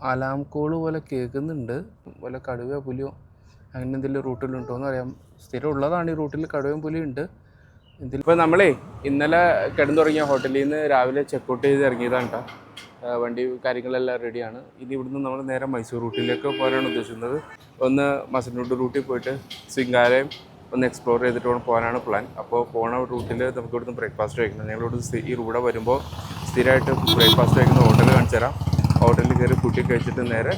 Alarm call പോലെ കേൾക്കുന്നുണ്ട്. വല്ല കടുവയോ പുലിയോ അങ്ങനെ എന്തെങ്കിലും റൂട്ടിലുണ്ടോ എന്ന് അറിയാം. സ്ഥിരം ഉള്ളതാണ് ഈ റൂട്ടിൽ, കടുവയും പുലിയും ഉണ്ട്. ഇതിലിപ്പോൾ നമ്മളേ ഇന്നലെ കിടന്നുറങ്ങിയ ഹോട്ടലിൽ നിന്ന് രാവിലെ ചെക്കൗട്ട് ചെയ്ത് ഇറങ്ങിയതാണ് കേട്ടോ. വണ്ടി കാര്യങ്ങളെല്ലാം റെഡിയാണ്. ഇനി ഇവിടുന്ന് നമ്മൾ നേരെ മൈസൂർ റൂട്ടിലേക്ക് പോകാനാണ് ഉദ്ദേശിക്കുന്നത്. ഒന്ന് മസനഗുഡ് റൂട്ടിൽ പോയിട്ട് സിംഗാലയം ഒന്ന് എക്സ്പ്ലോർ ചെയ്തിട്ട് വേണം പോകാനാണ് പ്ലാൻ. അപ്പോൾ പോണ റൂട്ടിൽ നമുക്ക് ഇവിടുന്ന് ബ്രേക്ക്ഫാസ്റ്റ് കഴിക്കണം. ഞങ്ങളിവിടെ ഈ ഇവിടെ വരുമ്പോൾ സ്ഥിരമായിട്ട് ബ്രേക്ക്ഫാസ്റ്റ് കഴിക്കുന്ന ഹോട്ടൽ കാണിച്ചു തരാം. ഹോട്ടലിൽ കയറി ഫുഡ് കഴിച്ചിട്ട് നേരെ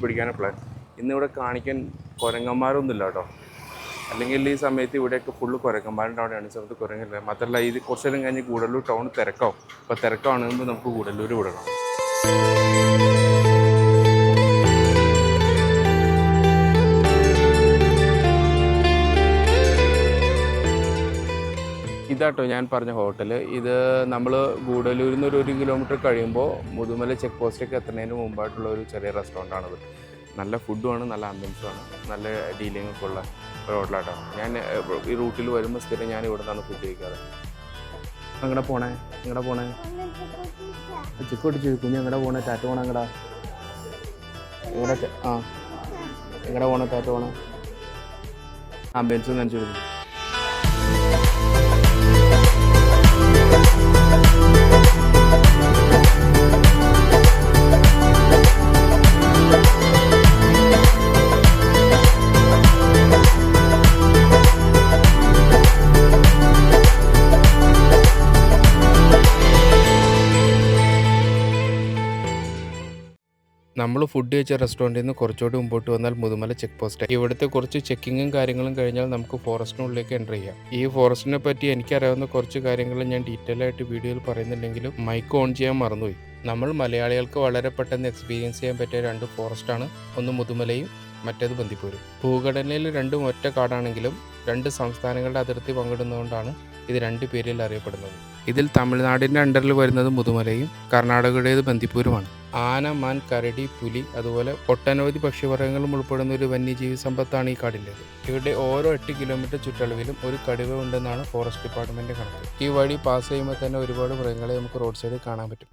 പിടിക്കാനാണ് പ്ലാൻ. ഇന്നിവിടെ കാണിക്കാൻ കുരങ്ങന്മാരൊന്നുമില്ല കേട്ടോ. അല്ലെങ്കിൽ ഈ സമയത്ത് ഇവിടെയൊക്കെ ഫുള്ള് കുരങ്ങന്മാരുണ്ടാവുകയാണ്. ഈ സമയത്ത് കുരങ്ങില്ല. മാത്രമല്ല ഇത് കുറച്ച് നേരം കഴിഞ്ഞ് ഗൂഡല്ലൂർ ടൗൺ തിരക്കാവും. അപ്പോൾ തിരക്കാണെങ്കിൽ നമുക്ക് ഗൂഡല്ലൂർ വിടണം. ഇതാട്ടോ ഞാൻ പറഞ്ഞ ഹോട്ടൽ. ഇത് നമ്മൾ ഗൂഡല്ലൂരിൽ നിന്ന് ഒരു 1 കിലോമീറ്റർ കഴിയുമ്പോൾ മുതുമല ചെക്ക് പോസ്റ്റൊക്കെ എത്തുന്നതിന് മുമ്പായിട്ടുള്ള ഒരു ചെറിയ റെസ്റ്റോറൻ്റാണത്. നല്ല ഫുഡുമാണ്, നല്ല ആംബിയൻസുമാണ്, നല്ല ഡീലിങ്ങൊക്കെ ഉള്ള ഒരു ഹോട്ടലാട്ടോ. ഞാൻ ഈ റൂട്ടിൽ വരുമ്പോൾ സ്ഥിരം ഞാൻ ഇവിടെ നിന്നാണ് ഫുഡ് കഴിക്കാറ്. എങ്ങടെ പോണേ ചിക്ക് പൊട്ടിച്ച് കുഞ്ഞ് എങ്ങടെ പോണേ? ടാറ്റ പോണേ? എങ്ങടെ പോണേ? ടാറ്റ പോണേ? ആംബിയൻസ് നനച്ചു കൊടുക്കും. നമ്മൾ ഫുഡ് കഴിച്ച റെസ്റ്റോറൻറ്റിൽ നിന്ന് കുറച്ചുകൂടി മുമ്പോട്ട് വന്നാൽ മുതുമല ചെക്ക് പോസ്റ്റ്. ഇവിടുത്തെ കുറച്ച് ചെക്കിങ്ങും കാര്യങ്ങളും കഴിഞ്ഞാൽ നമുക്ക് ഫോറസ്റ്റിനുള്ളിലേക്ക് എൻ്റർ ചെയ്യാം. ഈ ഫോറസ്റ്റിനെ പറ്റി എനിക്കറിയാവുന്ന കുറച്ച് കാര്യങ്ങൾ ഞാൻ ഡീറ്റെയിൽ ആയിട്ട് വീഡിയോയിൽ പറയുന്നില്ലെങ്കിലും മൈക്ക് ഓൺ ചെയ്യാൻ മറന്നുപോയി. നമ്മൾ മലയാളികൾക്ക് വളരെ പെട്ടെന്ന് എക്സ്പീരിയൻസ് ചെയ്യാൻ പറ്റിയ 2 ഫോറസ്റ്റാണ്. ഒന്ന് മുതുമലയും മറ്റേത് ബന്ദിപ്പൂരും. ഭൂഘടനയിൽ രണ്ടും ഒറ്റ കാടാണെങ്കിലും 2 സംസ്ഥാനങ്ങളുടെ അതിർത്തി പങ്കിടുന്നതുകൊണ്ടാണ് ഇത് 2 പേരിൽ അറിയപ്പെടുന്നത്. ഇതിൽ തമിഴ്നാടിൻ്റെ അണ്ടറിൽ വരുന്നത് മുതുമലയും കർണാടകയുടേത് ബന്ദിപ്പൂരുമാണ്. ആന, മാൻ, കരടി, പുലി അതുപോലെ ഒട്ടനവധി പക്ഷിവർഗ്ഗങ്ങളും ഉൾപ്പെടുന്ന ഒരു വന്യജീവി സമ്പത്താണ് ഈ കാടിൻ്റേത്. ഇവിടെ ഓരോ 8 കിലോമീറ്റർ ചുറ്റളവിലും ഒരു കടുവ ഉണ്ടെന്നാണ് ഫോറസ്റ്റ് ഡിപ്പാർട്ട്മെൻറ്റ് കണക്ക്. ഈ വഴി പാസ് ചെയ്യുമ്പോൾ തന്നെ ഒരുപാട് മൃഗങ്ങളെ നമുക്ക് റോഡ് സൈഡിൽ കാണാൻ പറ്റും.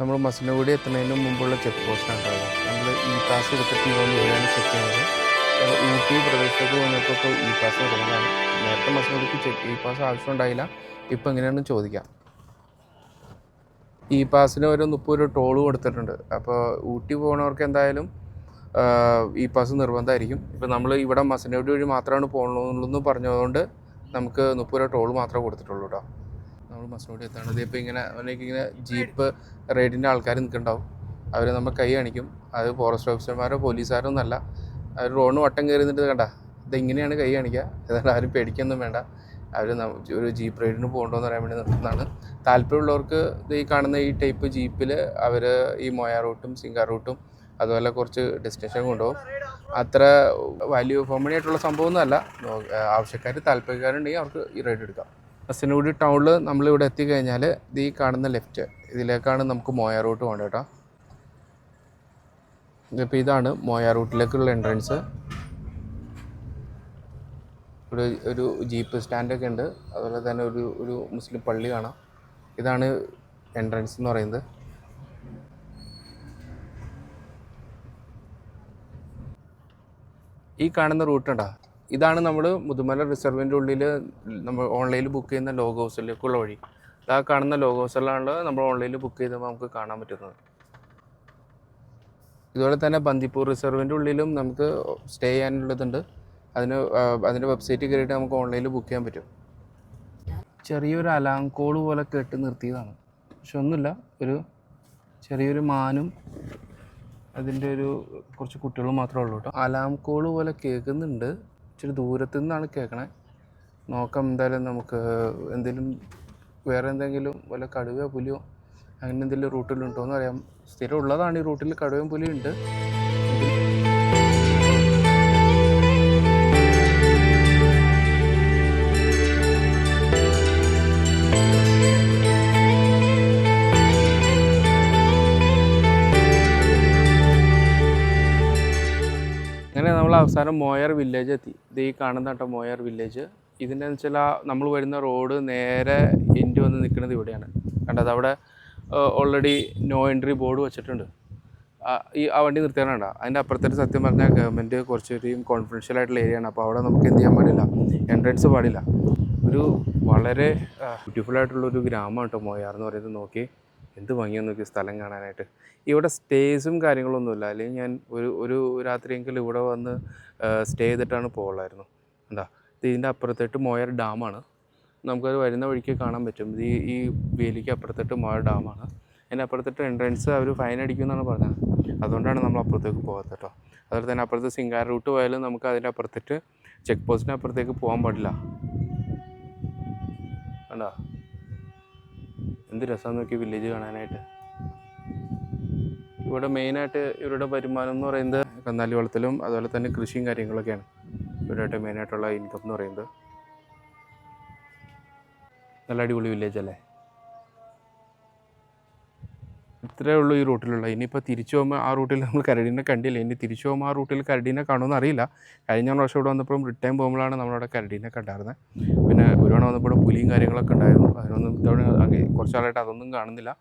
നമ്മൾ മസനഗുഡി എത്തുന്നതിന് മുമ്പുള്ള ചെക്ക് പോസ്റ്റാണ് കേട്ടോ. നമ്മൾ ഇ പാസ് എടുത്തിട്ടുണ്ടോയെന്ന് ഇവിടെയാണ് ചെക്ക് ചെയ്യുന്നത്. ഊട്ടി പ്രദേശത്തേക്ക് വന്നപ്പോൾ ഇ പാസ് എടുക്കുന്നതാണ്. നേരത്തെ മസനഗുഡിക്ക് ഇ പാസ് ആവശ്യം ഉണ്ടായില്ല. ഇപ്പോൾ എങ്ങനെയാണെന്ന് ചോദിക്കാം. ഇ പാസിന് ഒരു 30 രൂപ ടോൾ കൊടുത്തിട്ടുണ്ട്. അപ്പോൾ ഊട്ടി പോകുന്നവർക്ക് എന്തായാലും ഇ പാസ് നിർബന്ധമായിരിക്കും. ഇപ്പോൾ നമ്മൾ ഇവിടെ മസനഗുഡി വഴി മാത്രമാണ് പോകണമെന്നുള്ളതെന്ന് പറഞ്ഞതുകൊണ്ട് നമുക്ക് 30 രൂപ ടോൾ മാത്രമേ കൊടുത്തിട്ടുള്ളൂ കേട്ടോ. നമ്മൾ മസനഗുഡി എത്താണ്. ഇതിപ്പോൾ ഇങ്ങനെ ജീപ്പ് റൈഡിൻ്റെ ആൾക്കാർ നിൽക്കുന്നുണ്ടാവും. അവർ നമ്മൾ കൈ കാണിക്കും. അത് ഫോറസ്റ്റ് ഓഫീസർമാരോ പോലീസുകാരോ ഒന്നല്ല. അവർ റോഡിന് വട്ടം കയറി നിന്നിട്ട് കണ്ട ഇതിങ്ങനെയാണ് കൈ കാണിക്കുക. ഏതാണ്ട് ആരും പേടിക്കൊന്നും വേണ്ട. അവർ ഒരു ജീപ്പ് റൈഡിന് പോകണ്ടോയെന്ന് പറയാൻ വേണ്ടി നിർത്തുന്നതാണ്. താല്പര്യമുള്ളവർക്ക് ഈ കാണുന്ന ഈ ടൈപ്പ് ജീപ്പിൽ അവർ ഈ മോയ റൂട്ടും സിംഗാർ റൂട്ടും അതുപോലെ കുറച്ച് ഡെസ്റ്റിനേഷൻ കൊണ്ടുപോകും. അത്ര വാല്യൂ ഫോർ മണി ആയിട്ടുള്ള സംഭവമൊന്നുമല്ല. ആവശ്യക്കാർ താല്പര്യക്കാരുണ്ടെങ്കിൽ അവർക്ക് ഈ റൈഡ് എടുക്കാം. മസനഗുഡി ടൗണിൽ നമ്മളിവിടെ എത്തിക്കഴിഞ്ഞാൽ ഇത് ഈ കാണുന്ന ലെഫ്റ്റ് ഇതിലേക്കാണ് നമുക്ക് മോയ റൂട്ട് പോകേണ്ടത് കേട്ടോ. ഇതിപ്പോൾ ഇതാണ് മോയ റൂട്ടിലേക്കുള്ള എൻട്രൻസ്. ഇവിടെ ഒരു ജീപ്പ് സ്റ്റാൻഡൊക്കെ ഉണ്ട്. അതുപോലെ തന്നെ ഒരു മുസ്ലിം പള്ളി കാണാം. ഇതാണ് എൻട്രൻസ് എന്ന് പറയുന്നത്. ഈ കാണുന്ന റൂട്ട് ഉണ്ടോ, ഇതാണ് നമ്മൾ മുതുമല റിസർവിൻ്റെ ഉള്ളിൽ നമ്മൾ ഓൺലൈനിൽ ബുക്ക് ചെയ്യുന്ന ലോഗ് ഹൗസിലേക്കുള്ള വഴി. ആ കാണുന്ന ലോഗ് ഹൗസിലാണ് നമ്മൾ ഓൺലൈനിൽ ബുക്ക് ചെയ്തപ്പോൾ നമുക്ക് കാണാൻ പറ്റുന്നത്. ഇതുപോലെ തന്നെ ബന്ദിപ്പൂർ റിസർവിൻ്റെ ഉള്ളിലും നമുക്ക് സ്റ്റേ ചെയ്യാനുള്ളതുണ്ട്. അതിൻ്റെ വെബ്സൈറ്റിൽ കയറിയിട്ട് നമുക്ക് ഓൺലൈനിൽ ബുക്ക് ചെയ്യാൻ പറ്റും. ചെറിയൊരു അലാം കോള് പോലെ കേട്ട് നിർത്തിയതാണ്. പക്ഷെ ഒന്നുമില്ല, ഒരു ചെറിയൊരു മാനും അതിൻ്റെ കുറച്ച് കുട്ടികളും മാത്രമേ ഉള്ളൂ കേട്ടോ. അലാം കോള് പോലെ കേൾക്കുന്നുണ്ട്. ഇച്ചിരി ദൂരത്തു നിന്നാണ് കേൾക്കണേ. നോക്കാം എന്തായാലും നമുക്ക് വേറെ എന്തെങ്കിലും വല്ല കടുവയോ പുലിയോ അങ്ങനെ എന്തെങ്കിലും റൂട്ടിലുണ്ടോ എന്ന് അറിയാം. സ്ഥിരം ഉള്ളതാണ്. ഈ റൂട്ടിൽ കടുവയും പുലിയും ഉണ്ട്. അങ്ങനെ നമ്മൾ അവസാനം മോയർ വില്ലേജ് എത്തി. ഇത് ഈ കാണുന്ന കേട്ടോ മോയർ വില്ലേജ്. ഇതിൻ്റെ വെച്ചാൽ നമ്മൾ വരുന്ന റോഡ് നേരെ എൻഡ് വന്ന് നിൽക്കുന്നത് ഇവിടെയാണ്. കണ്ടത് അവിടെ ഓൾറെഡി നോ എൻട്രി ബോർഡ് വെച്ചിട്ടുണ്ട്. ആ വണ്ടി നിർത്തിയാലുണ്ടോ അതിൻ്റെ അപ്പുറത്തേക്ക് സത്യം പറഞ്ഞാൽ ഗവൺമെൻറ് കുറച്ചൊരു കോൺഫിഡൻഷ്യൽ ആയിട്ടുള്ള ഏരിയയാണ്. അപ്പോൾ അവിടെ നമുക്ക് എന്ത് ചെയ്യാൻ പാടില്ല, എൻട്രൻസ് പാടില്ല. ഒരു വളരെ ബ്യൂട്ടിഫുൾ ആയിട്ടുള്ളൊരു ഗ്രാമമാണ് കേട്ടോ മോയാർ എന്ന് പറയുന്നത്. നോക്കി എന്ത് ഭംഗിയാന്ന് നോക്കി സ്ഥലം കാണാനായിട്ട്. ഇവിടെ സ്റ്റേസും കാര്യങ്ങളൊന്നുമില്ല. അല്ലെങ്കിൽ ഞാൻ ഒരു രാത്രിയെങ്കിലും ഇവിടെ വന്ന് സ്റ്റേ ചെയ്തിട്ടാണ് പോകുള്ളായിരുന്നു. എന്താ ഇതിൻ്റെ അപ്പുറത്തേട്ട് മോയർ ഡാമാണ്. നമുക്കത് വരുന്ന വഴിക്ക് കാണാൻ പറ്റും. ഈ വേലിക്ക് അപ്പുറത്തേട്ട് മോയർ ഡാമാണ്. അതിൻ്റെ അപ്പുറത്തേട്ട് എൻട്രൻസ് അവർ ഫൈൻ അടിക്കുമെന്നാണ് പറഞ്ഞത്. അതുകൊണ്ടാണ് നമ്മൾ അപ്പുറത്തേക്ക് പോകാത്തത് കേട്ടോ. അതുപോലെ തന്നെ അപ്പുറത്ത് സിംഗാർ റൂട്ട് പോയാലും നമുക്ക് അതിൻ്റെ അപ്പുറത്തേട്ട് ചെക്ക് പോസ്റ്റിന് അപ്പുറത്തേക്ക് പോകാൻ പാടില്ല. കണ്ടോ എന്ത് രസമാണെന്ന് നോക്കി വില്ലേജ് കാണാനായിട്ട്. ഇവിടെ മെയിനായിട്ട് ഇവരുടെ വരുമാനം എന്ന് പറയുന്നത് കന്നാലി വളർത്തലും അതുപോലെ തന്നെ കൃഷിയും കാര്യങ്ങളൊക്കെയാണ് ഇവരുടെ മെയിനായിട്ടുള്ള ഇൻകം എന്ന് പറയുന്നത്. നല്ല അടിപൊളി വില്ലേജ് അല്ലേ. ഇത്രയേ ഉള്ളൂ ഈ റൂട്ടിലുള്ള. ഇനിയിപ്പോൾ തിരിച്ചു പോകുമ്പോൾ ആ റൂട്ടിൽ നമ്മൾ കരടീനെ കണ്ടില്ല. ഇനി തിരിച്ചു പോകുമ്പോൾ ആ റൂട്ടിൽ കരടീനെ കാണുമെന്ന് അറിയില്ല. കഴിഞ്ഞ പ്രാവശ്യം ഇവിടെ വന്നപ്പോഴും റിട്ടേൺ പോകുമ്പോഴാണ് നമ്മളവിടെ കരടീനെ കണ്ടായിരുന്നത്. പിന്നെ ഒരുവണ വന്നപ്പോൾ പുലിയും കാര്യങ്ങളൊക്കെ ഉണ്ടായിരുന്നു. അതിനൊന്നും ഇത്തവണ കുറച്ച് നാളായിട്ട് അതൊന്നും കാണുന്നില്ല.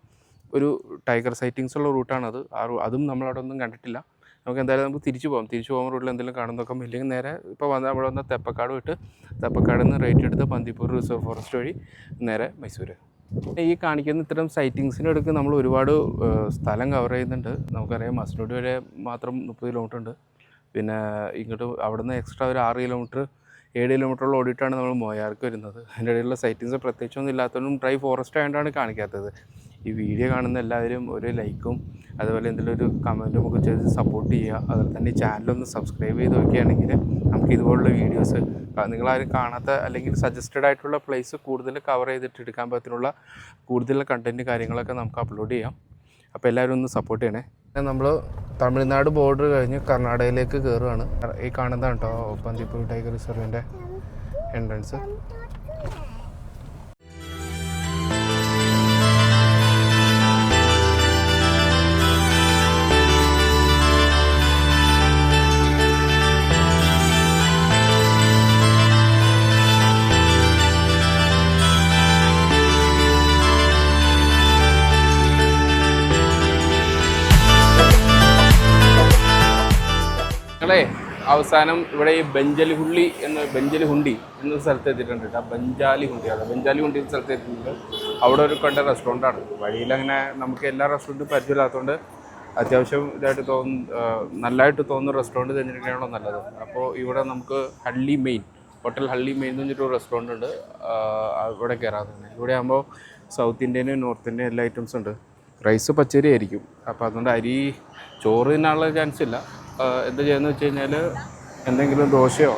ഒരു ടൈഗർ സൈറ്റിങ്സ് ഉള്ള റൂട്ടാണത്. അതും നമ്മളവിടെ ഒന്നും കണ്ടിട്ടില്ല. നമുക്ക് എന്തായാലും നമുക്ക് തിരിച്ചു പോകാം. തിരിച്ചു പോകുമ്പോൾ റൂട്ടിൽ എന്തെങ്കിലും കാണുന്നതൊക്കെ ഇല്ലെങ്കിൽ നേരെ ഇപ്പോൾ അവിടെ വന്ന തെപ്പക്കാട് വിട്ട് തെപ്പക്കാട് നിന്ന് റൈറ്റ് എടുത്ത് ബന്ദിപ്പൂർ റിസർവ് ഫോറസ്റ്റ് വഴി നേരെ മൈസൂർ. ഈ കാണിക്കുന്ന ഇത്തരം സൈറ്റിങ്സിനടുക്ക് നമ്മൾ ഒരുപാട് സ്ഥലം കവർ ചെയ്യുന്നുണ്ട്. നമുക്കറിയാം മസനഗുഡി വരെ മാത്രം 30 കിലോമീറ്റർ ഉണ്ട്. പിന്നെ ഇങ്ങോട്ട് അവിടെ നിന്ന് എക്സ്ട്രാ ഒരു 6 കിലോമീറ്റർ 7 കിലോമീറ്ററോളം ഓടിയിട്ടാണ് നമ്മൾ മോയാർക്ക് വരുന്നത്. അതിൻ്റെ ഇടയിലുള്ള സൈറ്റിങ്സ് പ്രത്യേകിച്ചൊന്നും ഇല്ലാത്തതുകൊണ്ടും ഡ്രൈ ഫോറസ്റ്റ് ആയതുകൊണ്ടാണ് കാണിക്കാത്തത്. ഈ വീഡിയോ കാണുന്ന എല്ലാവരും ഒരു ലൈക്കും അതുപോലെ എന്തെങ്കിലും ഒരു കമൻറ്റും ഒക്കെ ചെയ്ത് സപ്പോർട്ട് ചെയ്യുക. അതുപോലെ തന്നെ ഈ ചാനലൊന്ന് സബ്സ്ക്രൈബ് ചെയ്ത് നോക്കുകയാണെങ്കിൽ നമുക്ക് ഇതുപോലുള്ള വീഡിയോസ് നിങ്ങളാരും കാണാത്ത അല്ലെങ്കിൽ സജസ്റ്റഡ് ആയിട്ടുള്ള പ്ലേസ് കൂടുതൽ കവർ ചെയ്തിട്ട് എടുക്കാൻ പറ്റുന്ന കൂടുതൽ കണ്ടൻറ്റ് കാര്യങ്ങളൊക്കെ നമുക്ക് അപ്ലോഡ് ചെയ്യാം. അപ്പോൾ എല്ലാവരും ഒന്ന് സപ്പോർട്ട് ചെയ്യണേ. നമ്മൾ തമിഴ്നാട് ബോർഡർ കഴിഞ്ഞ് കർണാടകയിലേക്ക് കയറുകയാണ്. ഈ കാണുന്നതാണ് കേട്ടോ ബന്ദിപ്പൂർ ടൈഗർ റിസർവിൻ്റെ എൻട്രൻസ്. ഞങ്ങളെ അവസാനം ഇവിടെ ഈ ബെഞ്ചലിഹുണ്ടി എന്നൊരു സ്ഥലത്ത് എത്തിയിട്ടുണ്ട് കേട്ടോ. ബെഞ്ചാലിഹുണ്ടി എന്ന സ്ഥലത്ത് എത്തിയിട്ടുണ്ട്. അവിടെ ഒരു കണ്ട റെസ്റ്റോറൻ്റാണ്. വഴിയിലങ്ങനെ നമുക്ക് എല്ലാ റെസ്റ്റോറൻറ്റും പരിചയമില്ലാത്തതുകൊണ്ട് അത്യാവശ്യം നല്ലതായിട്ട് തോന്നുന്ന റെസ്റ്റോറൻറ്റ് തിരഞ്ഞെടുക്കുകയാണല്ലോ നല്ലത്. അപ്പോൾ ഇവിടെ നമുക്ക് ഹോട്ടൽ ഹള്ളി മെയിൻ എന്ന് പറഞ്ഞിട്ടൊരു റെസ്റ്റോറൻ്റ് ഉണ്ട്. ഇവിടെ കയറാൻ തന്നെ. ഇവിടെ ആകുമ്പോൾ സൗത്ത് ഇന്ത്യനും നോർത്ത് ഇന്ത്യൻ എല്ലാ ഐറ്റംസും ഉണ്ട്. റൈസ് പച്ചരി ആയിരിക്കും. അപ്പോൾ അതുകൊണ്ട് ചോറ് തിന്നാനുള്ള ചാൻസ് ഇല്ല. എന്താ ചെയ്യുന്നത് വെച്ച് കഴിഞ്ഞാൽ എന്തെങ്കിലും ദോശയോ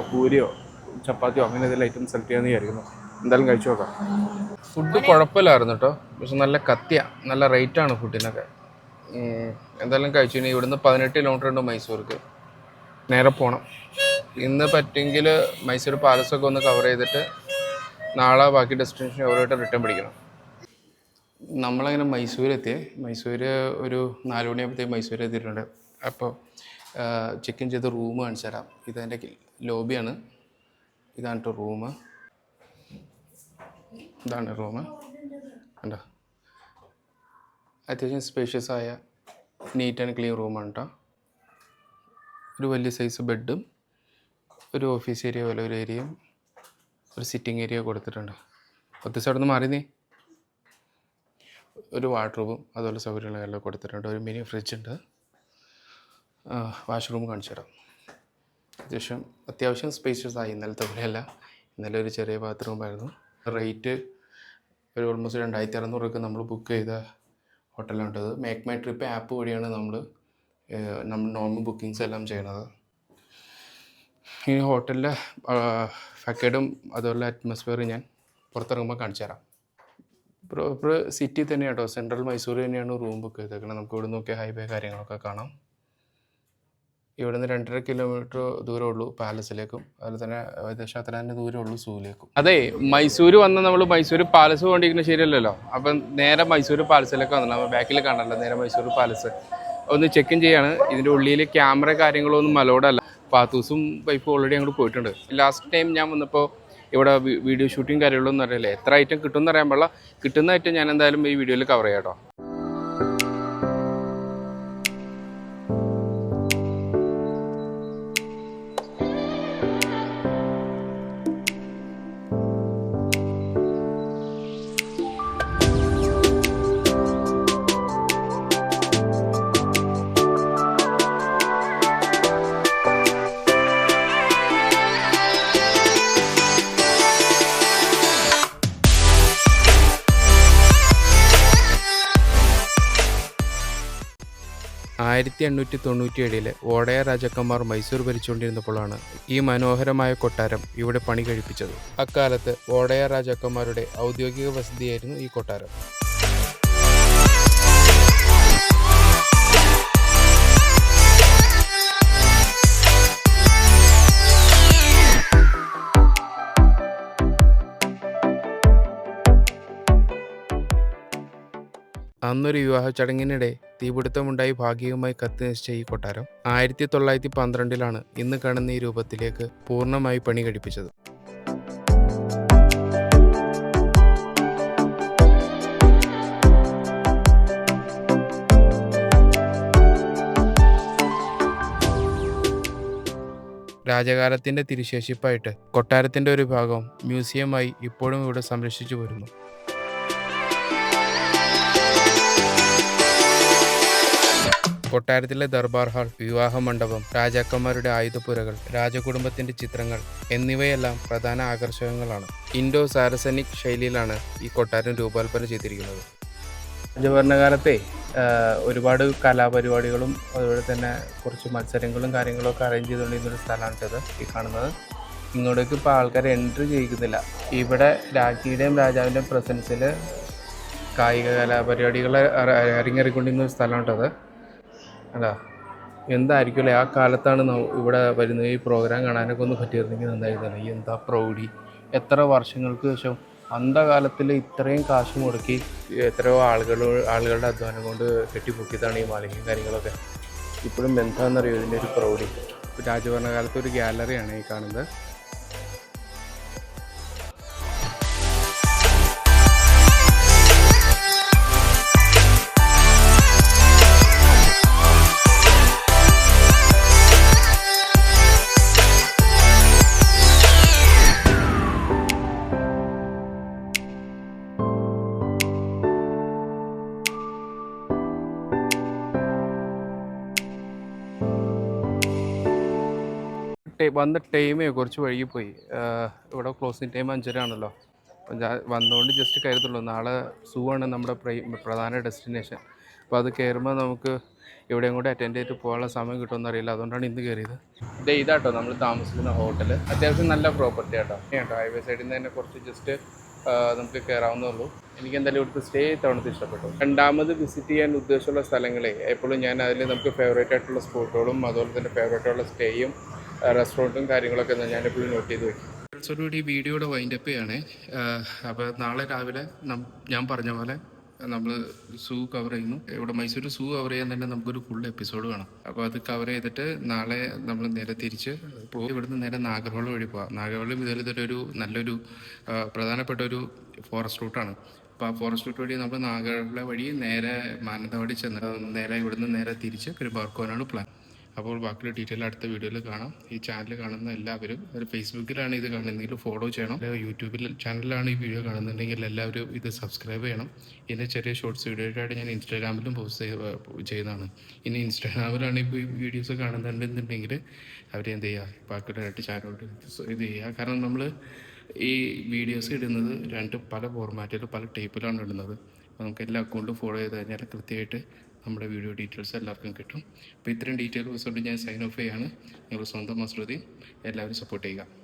പൂരിയോ ചപ്പാത്തിയോ അങ്ങനെ ഏതെങ്കിലും ഐറ്റം സെലക്ട് ചെയ്യാമെന്ന് വിചാരിക്കുന്നു. എന്തായാലും കഴിച്ചു നോക്കാം. ഫുഡ് കുഴപ്പമില്ലായിരുന്നു കേട്ടോ. പക്ഷെ നല്ല റേറ്റാണ് ഫുഡിനൊക്കെ. എന്തായാലും കഴിച്ചു. ഇനി ഇവിടുന്ന് 18 കിലോമീറ്റർ ഉണ്ട് മൈസൂർക്ക്. നേരെ പോകണം. ഇന്ന് പറ്റുമെങ്കിൽ മൈസൂർ പാലസൊക്കെ ഒന്ന് കവർ ചെയ്തിട്ട് നാളെ ബാക്കി ഡെസ്റ്റിനേഷൻ ഓരോട്ട് റിട്ടേൺ പിടിക്കണം. നമ്മളങ്ങനെ മൈസൂർ ഒരു 4 മണിയാകുമ്പോഴത്തേക്ക് മൈസൂർ എത്തിയിട്ടുണ്ട്. അപ്പോൾ ചെക്ക് ഇൻ ചെയ്ത് റൂം കാണിച്ചു തരാം. ഇതെൻ്റെ ലോബിയാണ്. ഇതാണ് കേട്ടോ റൂം. ഇതാണ് റൂം കണ്ടോ. അത്യാവശ്യം സ്പേഷ്യസ് ആയ നീറ്റ് ആൻഡ് ക്ലീൻ റൂമാണ് കേട്ടോ. ഒരു വലിയ സൈസ് ബെഡും ഒരു ഓഫീസ് ഏരിയ പോലെ ഒരു ഏരിയയും ഒരു സിറ്റിംഗ് ഏരിയ കൊടുത്തിട്ടുണ്ട്. 10 ദിവസം അവിടെ നിന്ന് മാറി ഒരു വാർഡ്രോബും അതുപോലെ സൗകര്യങ്ങളെല്ലാം കൊടുത്തിട്ടുണ്ട്. ഒരു മിനി ഫ്രിഡ്ജ് ഉണ്ട്. വാഷ്റൂം കാണിച്ചു തരാം. അത്യാവശ്യം സ്പേഷ്യസ് ആയി. ഇന്നലത്തെ പോലെയല്ല. ഇന്നലെ ഒരു ചെറിയ ബാത്റൂമായിരുന്നു. റേറ്റ് ഒരു ഓൾമോസ്റ്റ് 2600 രൂപയ്ക്ക് നമ്മൾ ബുക്ക് ചെയ്ത ഹോട്ടലാണിത്. മേക്ക് മൈ ട്രിപ്പ് ആപ്പ് വഴിയാണ് നമ്മൾ നോർമൽ ബുക്കിങ്സ് എല്ലാം ചെയ്യണത്. ഈ ഹോട്ടലിലെ ഫാക്കേഡും അതുപോലെ അറ്റ്മോസ്ഫിയർ ഞാൻ പുറത്തിറങ്ങുമ്പോൾ കാണിച്ചു തരാം. പ്രോപ്പർ സിറ്റി തന്നെയാണ് കേട്ടോ, സെൻട്രൽ മൈസൂർ തന്നെയാണ് റൂം ബുക്ക് ചെയ്തേക്കുന്നത്. നമുക്ക് ഇവിടെ നോക്കിയാൽ ഹൈവേ കാര്യങ്ങളൊക്കെ കാണാം. ഇവിടെ നിന്ന് 2.5 കിലോമീറ്റർ ദൂരമുള്ളൂ പാലസിലേക്കും, അതുപോലെ തന്നെ ഏകദേശം അത്ര തന്നെ ദൂരമുള്ളൂ സൂവിലേക്കും. അതെ, മൈസൂർ വന്ന നമ്മൾ മൈസൂർ പാലസ് കൊണ്ടിരിക്കുന്നത് ശരിയല്ലല്ലോ. അപ്പം നേരെ മൈസൂർ പാലസിലേക്ക് വന്നില്ല, അപ്പോൾ ബാക്കിൽ കാണാനല്ലോ നേരെ മൈസൂർ പാലസ് ഒന്ന് ചെക്ക് ഇൻ ചെയ്യാണ്. ഇതിൻ്റെ ഉള്ളിൽ ക്യാമറ കാര്യങ്ങളൊന്നും അലൗഡല്ല. പാത്തൂസും വൈഫും ഓൾറെഡി അങ്ങോട്ട് പോയിട്ടുണ്ട്. ലാസ്റ്റ് ടൈം ഞാൻ വന്നപ്പോൾ ഇവിടെ വീഡിയോ ഷൂട്ടിങ് കാര്യങ്ങളൊന്നും അറിയില്ല. എത്ര ഐറ്റം കിട്ടുമെന്ന് അറിയാൻ പാടില്ല. കിട്ടുന്ന ഐറ്റം ഞാൻ എന്തായാലും ഈ വീഡിയോയിൽ കവർ ചെയ്യാം കേട്ടോ. 1897 വോഡയാർ രാജാക്കന്മാർ മൈസൂർ ഭരിച്ചുകൊണ്ടിരുന്നപ്പോഴാണ് ഈ മനോഹരമായ കൊട്ടാരം ഇവിടെ പണി കഴിപ്പിച്ചത്. അക്കാലത്ത് വോഡയാർ രാജാക്കന്മാരുടെ ഔദ്യോഗിക വസതിയായിരുന്നു ഈ കൊട്ടാരം. അന്നൊരു വിവാഹ ചടങ്ങിനിടെ തീപിടുത്തമുണ്ടായി ഭാഗികമായി കത്തിനശിച്ച ഈ കൊട്ടാരം 1912 ഇന്ന് കാണുന്ന ഈ രൂപത്തിലേക്ക് പൂർണ്ണമായി പണി കഴിപ്പിച്ചത്. രാജകാലത്തിന്റെ തിരുശേഷിപ്പായിട്ട് കൊട്ടാരത്തിന്റെ ഒരു ഭാഗം മ്യൂസിയമായി ഇപ്പോഴും ഇവിടെ സംരക്ഷിച്ചു വരുന്നു. കൊട്ടാരത്തിലെ ദർബാർ ഹാൾ, വിവാഹ മണ്ഡപം, രാജാക്കന്മാരുടെ ആയുധപ്പുരകൾ, രാജകുടുംബത്തിന്റെ ചിത്രങ്ങൾ എന്നിവയെല്ലാം പ്രധാന ആകർഷകങ്ങളാണ്. ഇൻഡോ സാരസനിക് ശൈലിയിലാണ് ഈ കൊട്ടാരം രൂപകൽപ്പന ചെയ്തിരിക്കുന്നത്. രാജഭരണകാലത്തെ ഒരുപാട് കലാപരിപാടികളും അതുപോലെ തന്നെ കുറച്ച് മത്സരങ്ങളും കാര്യങ്ങളൊക്കെ അറേഞ്ച് ചെയ്തുകൊണ്ടിരുന്നൊരു സ്ഥലമാണിത് ഈ കാണുന്നത്. ഇങ്ങോട്ടേക്ക് ഇപ്പോൾ ആൾക്കാർ എൻട്രി ചെയ്യിക്കുന്നില്ല. ഇവിടെ രാജ്ഞിയുടെയും രാജാവിൻ്റെയും പ്രസൻസിൽ കായിക കലാപരിപാടികൾ അരങ്ങേറിക്കൊണ്ടിരുന്ന ഒരു സ്ഥലമാണിട്ടത്. അല്ല, എന്തായിരിക്കുമല്ലേ ആ കാലത്താണ് ഇവിടെ വരുന്നത്. ഈ പ്രോഗ്രാം കാണാനൊക്കെ ഒന്ന് പറ്റിയിരുന്നെങ്കിൽ നന്നായിരുന്നല്ലോ. ഈ എന്താ പ്രൗഢി, എത്ര വർഷങ്ങൾക്ക് ശേഷം അന്ധകാലത്തിൽ ഇത്രയും കാശ് മുടക്കി എത്രയോ ആളുകളുടെ അധ്വാനം കൊണ്ട് കെട്ടിപ്പൊക്കിയതാണ് ഈ മാളികയും കാര്യങ്ങളൊക്കെ. ഇപ്പോഴും എന്താണെന്നറിയോ ഇതിൻ്റെ ഒരു പ്രൗഢി. രാജഭരണകാലത്ത് ഒരു ഗാലറിയാണ് ഈ കാണുന്നത്. വന്ന ടൈമേ കുറച്ച് വൈകിപ്പോയി. ഇവിടെ ക്ലോസിങ് ടൈം 5:30 ആണല്ലോ. അപ്പം വന്നുകൊണ്ട് ജസ്റ്റ് കയറത്തുള്ളൂ. നാളെ സൂ ആണ് നമ്മുടെ പ്രധാന ഡെസ്റ്റിനേഷൻ. അപ്പോൾ അത് കയറുമ്പോൾ നമുക്ക് എവിടെയും കൂടെ അറ്റൻഡ് ചെയ്തിട്ട് പോകാനുള്ള സമയം കിട്ടുമെന്ന് അറിയില്ല. അതുകൊണ്ടാണ് ഇന്ന് കയറിയത്. ഇതാട്ടോ നമ്മൾ താമസിക്കുന്ന ഹോട്ടൽ. അത്യാവശ്യം നല്ല പ്രോപ്പർട്ടി ആട്ടോ. ഹൈവേ സൈഡിൽ നിന്ന് തന്നെ കുറച്ച് ജസ്റ്റ് നമുക്ക് കയറാവുന്നതുള്ളൂ. എനിക്ക് എന്തായാലും ഇവിടുത്തെ സ്റ്റേ തവണത്തെ ഇഷ്ടപ്പെട്ടു. രണ്ടാമത് വിസിറ്റ് ചെയ്യാൻ ഉദ്ദേശമുള്ള സ്ഥലങ്ങളെ എപ്പോഴും ഞാൻ അതിൽ നമുക്ക് ഫേവറേറ്റ് ആയിട്ടുള്ള സ്പോട്ടുകളും അതുപോലെ തന്നെ ഫേവറേറ്റ് ആയിട്ടുള്ള സ്റ്റേയും റെസ്റ്റോറൻറ്റും കാര്യങ്ങളൊക്കെ ഞാനെപ്പോഴും നോട്ട് ചെയ്ത് വയ്ക്കും. കൂടി ഈ വീഡിയോയുടെ വൈൻഡപ്പ് ചെയ്യാണ്. അപ്പോൾ നാളെ രാവിലെ ഞാൻ പറഞ്ഞ പോലെ നമ്മൾ സൂ കവർ ചെയ്യുന്നു. ഇവിടെ മൈസൂർ സൂ കവർ ചെയ്യാൻ തന്നെ നമുക്കൊരു ഫുൾ എപ്പിസോഡ് വേണം. അപ്പോൾ അത് കവർ ചെയ്തിട്ട് നാളെ നമ്മൾ നേരെ തിരിച്ച് ഇവിടുന്ന് നേരെ നാഗർഹോള വഴി പോകാം. നാഗർഹോള ഇതൊരു നല്ലൊരു പ്രധാനപ്പെട്ട ഒരു ഫോറസ്റ്റ് റൂട്ടാണ്. അപ്പോൾ ആ ഫോറസ്റ്റ് റൂട്ട് വഴി നമ്മൾ നാഗർഹോള വഴി നേരെ മാനന്തവാടി ചെന്ന് നേരെ ഇവിടുന്ന് നേരെ തിരിച്ച് പെരുമ്പാർക്കോനാണ് പ്ലാൻ. അപ്പോൾ ബാക്കിയുള്ള ഡീറ്റെയിൽ അടുത്ത വീഡിയോയിൽ കാണാം. ഈ ചാനൽ കാണുന്ന എല്ലാവരും, ഒരു ഫേസ്ബുക്കിലാണ് ഇത് കാണുന്നതെങ്കിൽ ഫോളോ ചെയ്യണം. യൂട്യൂബിൽ ചാനലിലാണ് ഈ വീഡിയോ കാണുന്നുണ്ടെങ്കിൽ എല്ലാവരും ഇത് സബ്സ്ക്രൈബ് ചെയ്യണം. ഇതിൻ്റെ ചെറിയ ഷോർട്സ് വീഡിയോയായിട്ട് ഞാൻ ഇൻസ്റ്റാഗ്രാമിലും പോസ്റ്റ് ചെയ്യുന്നതാണ്. ഇനി ഇൻസ്റ്റാഗ്രാമിലാണ് ഇപ്പോൾ ഈ വീഡിയോസ് കാണുന്നുണ്ടെന്നുണ്ടെങ്കിൽ അവരെന്ത് ചെയ്യുക, ബാക്കിയുള്ള ചാനലോട്ട് ഇത് ചെയ്യുക. കാരണം നമ്മൾ ഈ വീഡിയോസ് ഇടുന്നത് പല ഫോർമാറ്റിൽ പല ടൈപ്പിലാണ് ഇടുന്നത്. അപ്പോൾ നമുക്ക് എല്ലാ അക്കൗണ്ടും ഫോളോ ചെയ്ത് കഴിഞ്ഞാൽ കൃത്യമായിട്ട് നമ്മുടെ വീഡിയോ ഡീറ്റെയിൽസ് എല്ലാവർക്കും കിട്ടും. അപ്പോൾ ഇത്രയും ഡീറ്റെയിൽസ് കൊണ്ട് ഞാൻ സൈൻ ഓഫ് ചെയ്യാണ്. നിങ്ങൾ സ്വന്തം മസ്രുദ്ദീൻ. എല്ലാവരും സപ്പോർട്ട് ചെയ്യുക.